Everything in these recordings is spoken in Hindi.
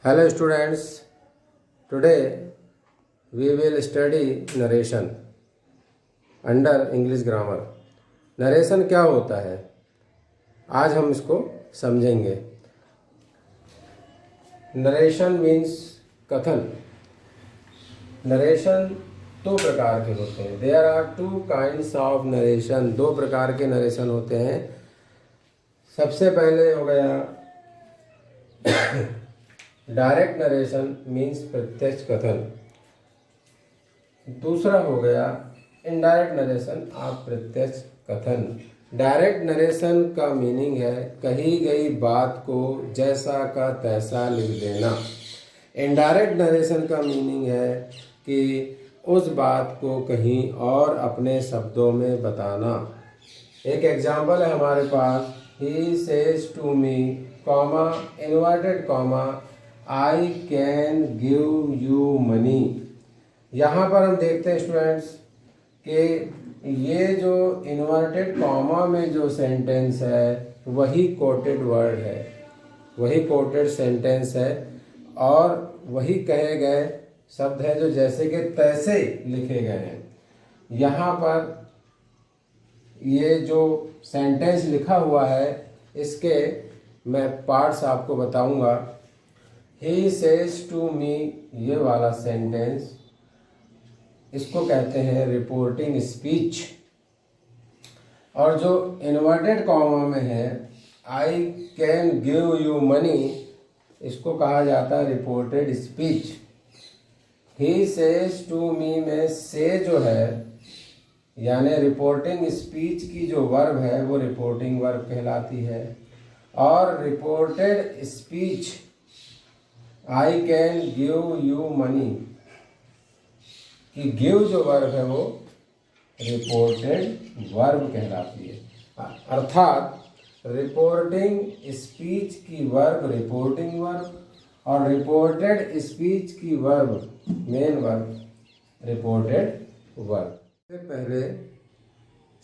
Hello students, today we will study narration under English grammar. Narration क्या होता है आज हम इसको समझेंगे. नरेशन मीन्स कथन. नरेशन दो प्रकार के होते हैं. There are two kinds of narration. दो प्रकार के नरेशन होते हैं. सबसे पहले हो गया डायरेक्ट नरेशन मीन्स प्रत्यक्ष कथन. दूसरा हो गया इनडायरेक्ट नरेशन अप्रत्यक्ष कथन. डायरेक्ट नरेशन का मीनिंग है कही गई बात को जैसा का तैसा लिख देना. इनडायरेक्ट नरेशन का मीनिंग है कि उस बात को कहीं और अपने शब्दों में बताना. एक एग्जाम्पल है हमारे पास. He says to me comma inverted comma I can give you money. यहाँ पर हम देखते हैं स्टूडेंट्स कि ये जो इन्वर्टेड कॉमा में जो सेंटेंस है वही कोटेड वर्ड है, वही कोटेड सेंटेंस है और वही कहे गए शब्द है जो जैसे कि तैसे लिखे गए हैं. यहाँ पर ये जो सेंटेंस लिखा हुआ है इसके मैं पार्ट्स आपको बताऊंगा. ही सेज टू मी, ये वाला सेंटेंस इसको कहते हैं रिपोर्टिंग स्पीच. और जो इन्वर्टेड कॉमा में है I can give you money, इसको कहा जाता है reported speech. He says to me में से जो है यानी रिपोर्टिंग स्पीच की जो वर्ब है वो रिपोर्टिंग वर्ब कहलाती है. और reported speech I can give you money कि गिव जो वर्ब है वो रिपोर्टेड वर्ब कहलाती है. अर्थात रिपोर्टिंग स्पीच की वर्ब रिपोर्टिंग वर्ब और रिपोर्टेड स्पीच की verb main verb reported verb.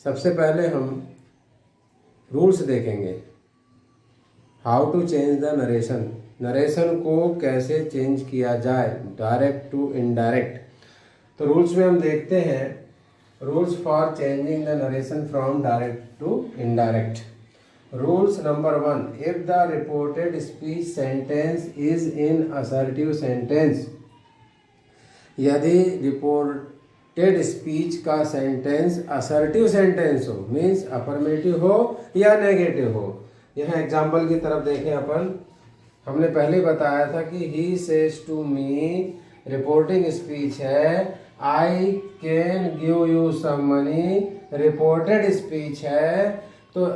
सबसे पहले हम रूल्स देखेंगे. How to change the narration. Narration को कैसे चेंज किया जाए डायरेक्ट टू इनडायरेक्ट. तो रूल्स में हम देखते हैं rules for changing the narration from direct to indirect. Rules number 1. If the reported speech sentence is in assertive sentence. यदि रिपोर्टेड स्पीच का सेंटेंस असर्टिव सेंटेंस हो मीन्स अफर्मेटिव हो या नेगेटिव हो. यहाँ एग्जाम्पल की तरफ देखें अपन. हमने पहले बताया था कि he says to me reporting speech है. I can give you some money reported speech है. तो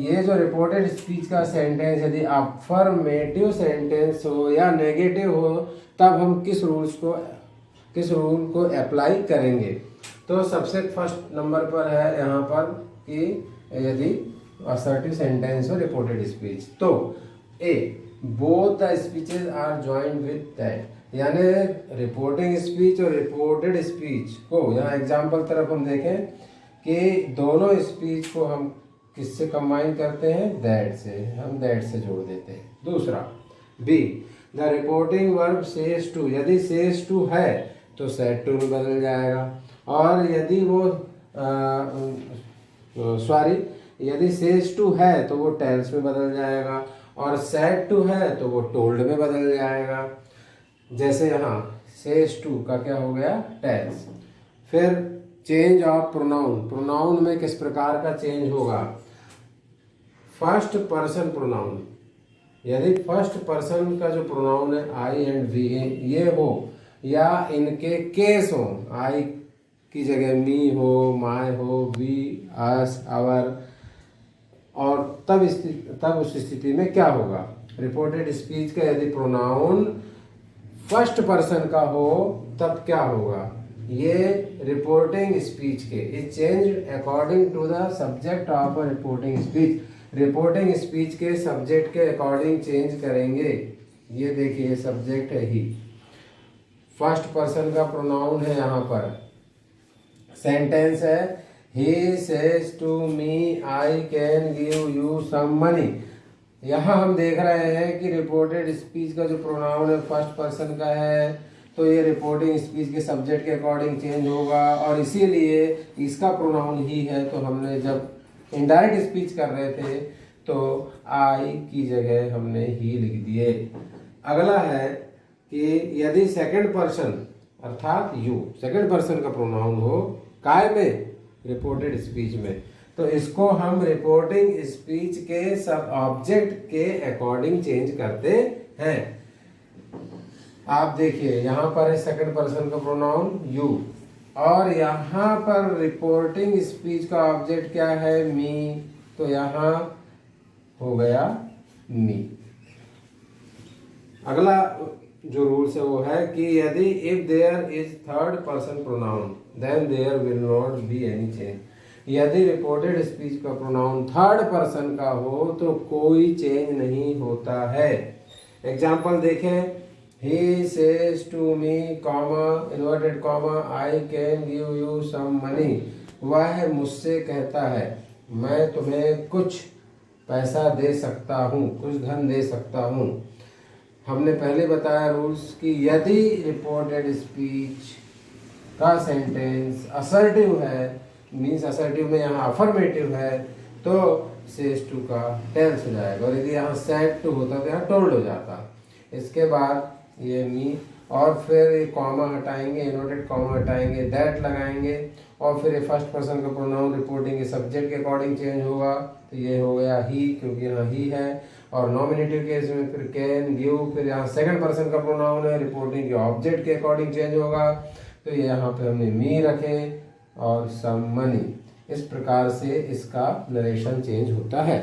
ये जो रिपोर्टेड स्पीच का सेंटेंस यदि अफर्मेटिव सेंटेंस हो या नेगेटिव हो तब हम किस रूल को अप्लाई करेंगे. तो सबसे फर्स्ट नंबर पर है यहाँ पर कि यदि असर्टिव सेंटेंस हो रिपोर्टेड स्पीच तो a both the speeches are joint with that. यानी रिपोर्टिंग स्पीच और रिपोर्टेड स्पीच को यहाँ एग्जाम्पल तरफ हम देखें कि दोनों स्पीच को हम किससे कंबाइन करते हैं दैट से. हम दैट से जोड़ देते हैं. दूसरा B the reporting verb says to. यदि सेज टू है तो सेड टू में बदल जाएगा. और यदि वो यदि सेज टू है तो वो टेल्स में बदल जाएगा और सेड टू है तो वो टोल्ड में बदल जाएगा. जैसे यहाँ सेज टू का क्या हो गया टेल्स. फिर चेंज ऑफ प्रोनाउन. प्रोनाउन में किस प्रकार का चेंज होगा. First person pronoun. यदि फर्स्ट पर्सन का जो प्रोनाउन है आई एंड वी ये हो या इनके केस हो आई की जगह मी हो माय हो वी अस आवर और तब उस स्थिति में क्या होगा. रिपोर्टेड स्पीच का यदि प्रोनाउन फर्स्ट पर्सन का हो तब क्या होगा. ये रिपोर्टिंग स्पीच के is change according to the subject of a reporting speech. Reporting speech के सब्जेक्ट के अकॉर्डिंग चेंज करेंगे. ये देखिए सब्जेक्ट है ही, फर्स्ट पर्सन का प्रोनाउन है यहाँ पर. सेंटेंस है He says to me, I can give you some money. यहाँ हम देख रहे हैं कि रिपोर्टेड स्पीच का जो प्रोनाउन है फर्स्ट पर्सन का है, तो ये रिपोर्टिंग स्पीच के सब्जेक्ट के अकॉर्डिंग चेंज होगा, और इसीलिए इसका प्रोनाउन ही है। तो हमने जब इनडायरेक्ट स्पीच कर रहे थे तो आई की जगह हमने ही लिख दिए। अगला है कि यदि सेकंड पर्सन अर्थात यू सेकंड पर्सन का प्रोनाउन हो काय में, रिपोर्टेड स्पीच में, तो इसको हम रिपोर्टिंग स्पीच के सब ऑब्जेक्ट के अकॉर्डिंग चेंज करते हैं। आप देखिए यहाँ पर है सेकंड पर्सन का प्रोनाउन यू, और यहाँ पर रिपोर्टिंग स्पीच का ऑब्जेक्ट क्या है, मी, तो यहाँ हो गया मी। अगला जो रूल्स है वो है कि यदि if there is third person pronoun then there will not be any change. यदि रिपोर्टेड स्पीच का प्रोनाउन थर्ड पर्सन का हो तो कोई चेंज नहीं होता है। एग्जाम्पल देखें, he says to me comma inverted comma I can give you some money. वह मुझसे कहता है मैं तुम्हें कुछ पैसा दे सकता हूँ, कुछ धन दे सकता हूँ। हमने पहले बताया रूल्स कि यदि रिपोर्टेड स्पीच का सेंटेंस असर्टिव है, मीन्स असर्टिव में यहाँ अफर्मेटिव है, तो सेज टू का टेंस हो जाएगा, और यदि यहाँ सेड टू होता तो यहाँ टोल्ड हो जाता। इसके बाद ये मी, और फिर ये कॉमा हटाएंगे, इन्वर्टेड कॉमा हटाएंगे, दैट लगाएंगे, और फिर ये फर्स्ट पर्सन का प्रोनाउन रिपोर्टिंग के सब्जेक्ट के अकॉर्डिंग चेंज होगा, तो ये हो गया ही, क्योंकि यहाँ ही है। और नॉमिनेटिव केस में फिर कैन गिव, फिर यहाँ सेकंड पर्सन का प्रोनाउन है, रिपोर्टिंग के ऑब्जेक्ट के अकॉर्डिंग चेंज होगा, तो ये यहाँ पे हमने मी रखे, और सम मनी। इस प्रकार से इसका नरेशन चेंज होता है।